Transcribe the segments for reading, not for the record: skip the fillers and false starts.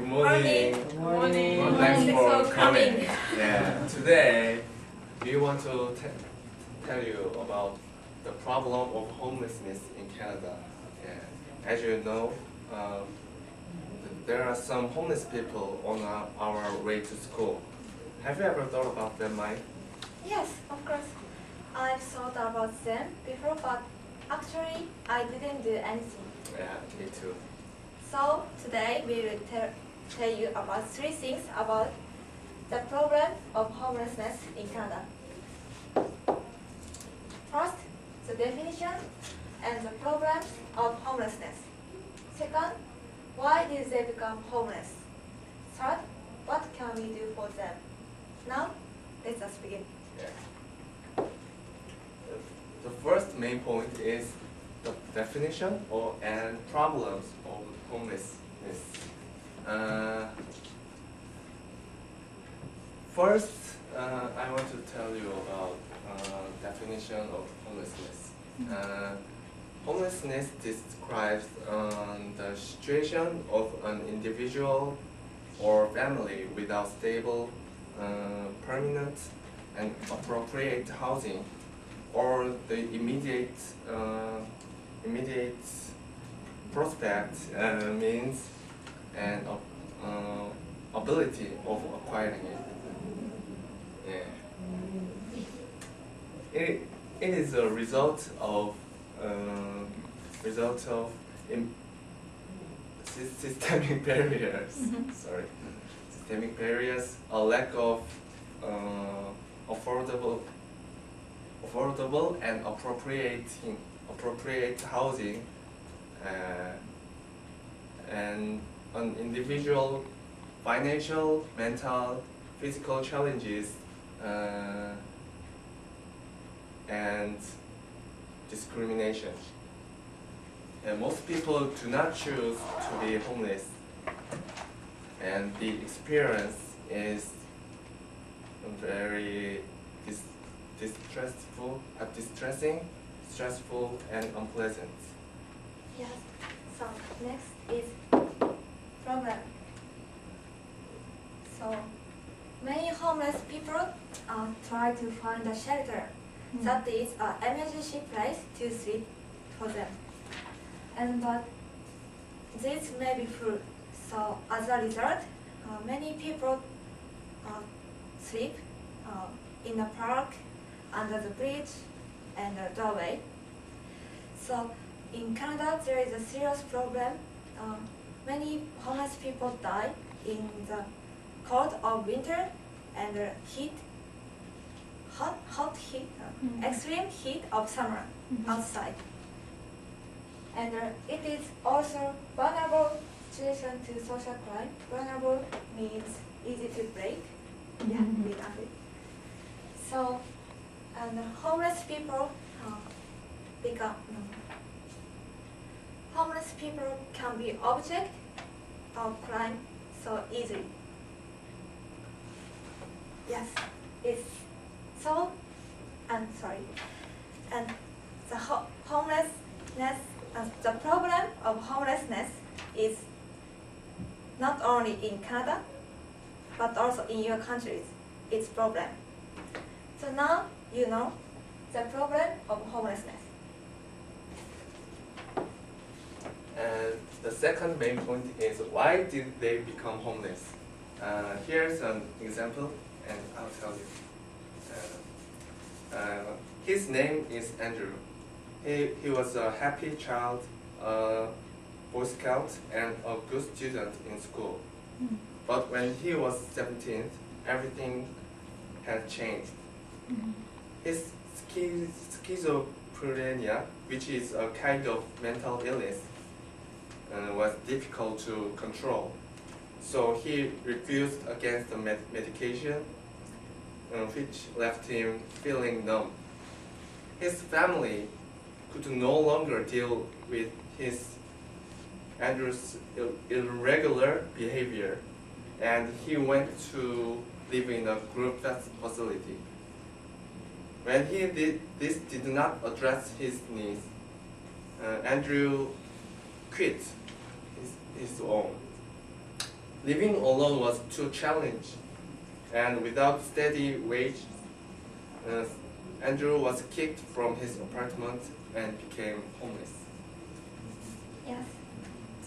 Good morning. Good morning. Well, thanks Thanks for for coming. coming. Yeah. Today, we want to tell you about the problem of homelessness in Canada. Yeah. As you know, there are some homeless people on our way to school. Have you ever thought about them, Mike? Yes, of course. I've thought about them before, but actually I didn't do anything. Yeah, me too. So today we will tell you about 3 things about the problem of homelessness in Canada. First, the definition and the problems of homelessness. Second, why did they become homeless? Third, what can we do for them? Now, let us begin. Yeah. The first main point is the definition and problems of homelessness. First, I want to tell you about definition of homelessness. Homelessness describes the situation of an individual or family without stable, permanent, and appropriate housing, or the immediate prospect, means, and ability of acquiring it. Yeah. It is a result of systemic barriers. Sorry, systemic barriers, a lack of affordable and appropriate housing, and an individual financial, mental, physical challenges, and discrimination. And most people do not choose to be homeless, and the experience is very distressing, stressful, and unpleasant. Yes. So next is problem. So many homeless people try to find a shelter that is an emergency place to sleep for them, and but this may be full. So as a result, many people sleep in the park, under the bridge, and the doorway. So in Canada, there is a serious problem. Many homeless people die in the cold of winter and the hot heat, extreme heat of summer outside. And it is also vulnerable situation to social crime. Vulnerable means easy to break. Yeah, without it. So, and homeless people homeless people can be object of crime so easily. Yes, it's so. And the homelessness, the problem of homelessness is not only in Canada, but also in your countries. It's problem. So now you know the problem of homelessness. And the second main point is, why did they become homeless? Here's an example, and I'll tell you. His name is Andrew. He was a happy child, a Boy Scout, and a good student in school. But when he was 17, everything had changed. His schizophrenia, which is a kind of mental illness, was difficult to control. So he refused against the medication, which left him feeling numb. His family could no longer deal with Andrew's irregular behavior, and he went to live in a group facility. When this did not address his needs, Andrew quit his own. living alone was too challenging, and without steady wage, Andrew was kicked from his apartment and became homeless. Yes.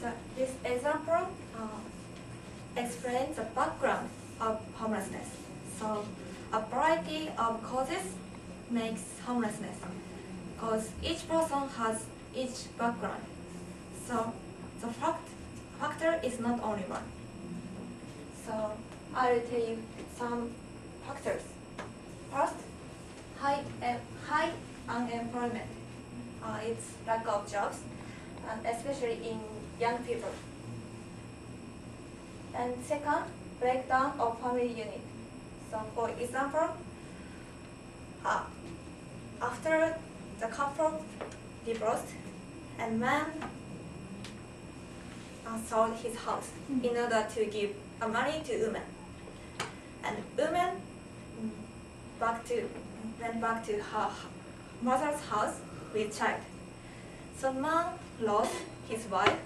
So this example explains the background of homelessness. So a variety of causes makes homelessness because each person has each background. So the factor is not only one. So I will tell you some factors. First, high unemployment. It's lack of jobs, and especially in young people. And second, breakdown of family unit. So for example, after the couple divorced, and man sold his house in order to give money to women, and woman went back to her mother's house with child. So man lost his wife,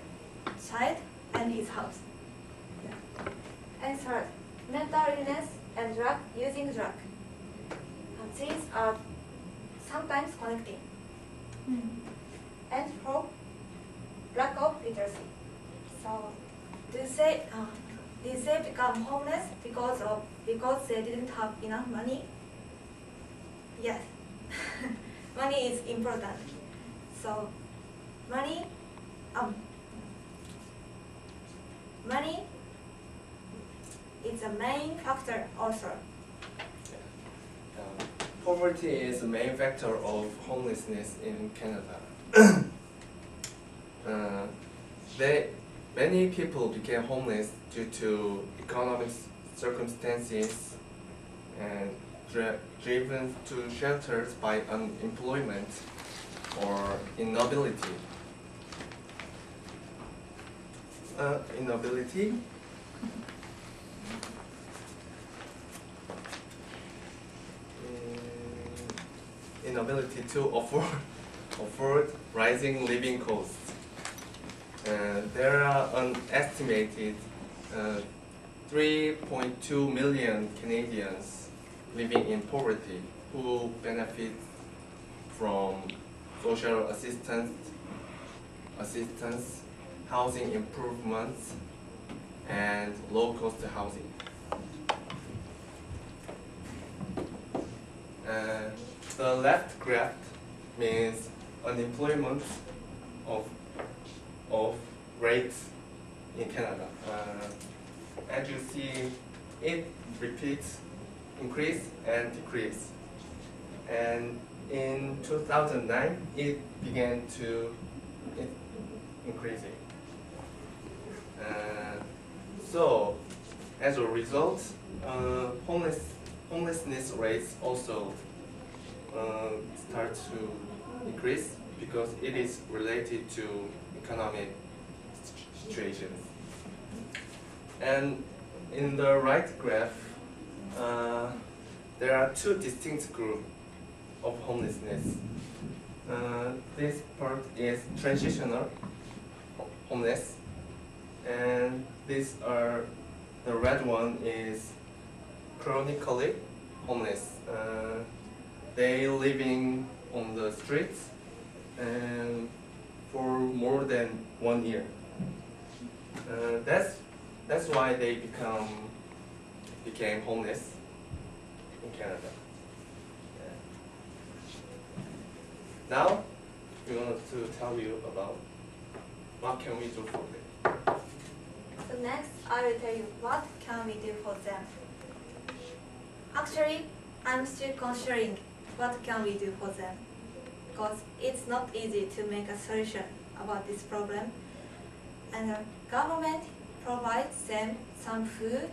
child, and his house. And third, mental illness and using drug. These are sometimes connected. And fourth, lack of literacy. So did they become homeless because they didn't have enough money? Yes. Money is important. So money is a main factor also. Poverty is the main factor of homelessness in Canada. Many people became homeless due to economic circumstances and driven to shelters by unemployment or inability. Inability to afford rising living costs. There are an estimated 3.2 million Canadians living in poverty who benefit from social assistance, housing improvements, and low-cost housing. The left graph means unemployment of rates in Canada. As you see, it repeats increase and decrease. And in 2009, it began to increasing. So, as a result, homelessness rates also start to increase because it is related to economic situation. And in the right graph, there are two distinct groups of homelessness. This part is transitional homeless, and the red one is chronically homeless. They living on the streets and for more than 1 year. That's why they became homeless in Canada. Now we want to tell you about what can we do for them. So next, I will tell you what can we do for them. Actually, I'm still considering what can we do for them, because it's not easy to make a solution about this problem. And the government provides them some food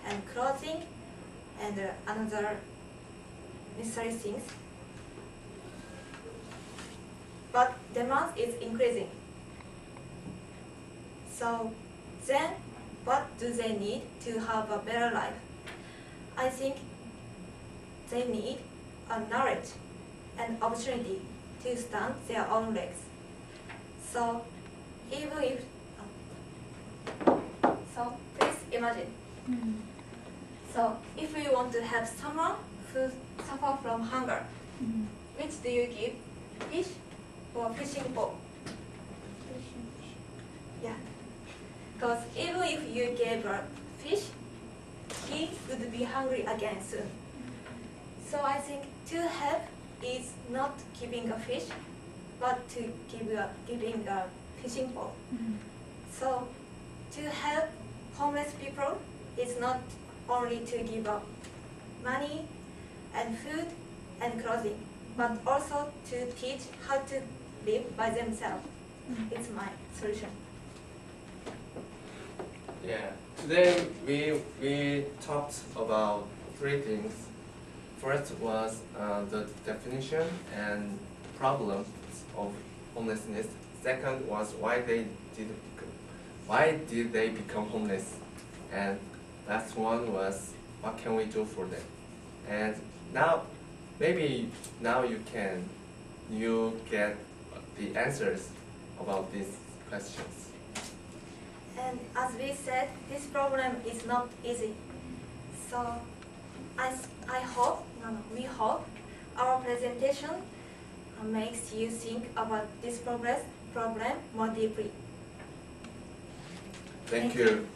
and clothing and another necessary things. But demand is increasing. So then, what do they need to have a better life? I think they need a knowledge and opportunity to stand their own legs. So please imagine. So if you want to help someone who suffer from hunger, which do you give? Fish or fishing pole? Yeah. Because even if you gave a fish, he would be hungry again soon. So I think to help is not giving a fish, but to giving a fishing pole. So to help homeless people is not only to give up money and food and clothing, but also to teach how to live by themselves. It's my solution. Yeah. Today we talked about three things. First was the definition and problems of homelessness. Second was why did they become homeless, and last one was what can we do for them. And now maybe now you get the answers about these questions. And as we said, this problem is not easy. So we hope our presentation makes you think about this problem more deeply. Thank you.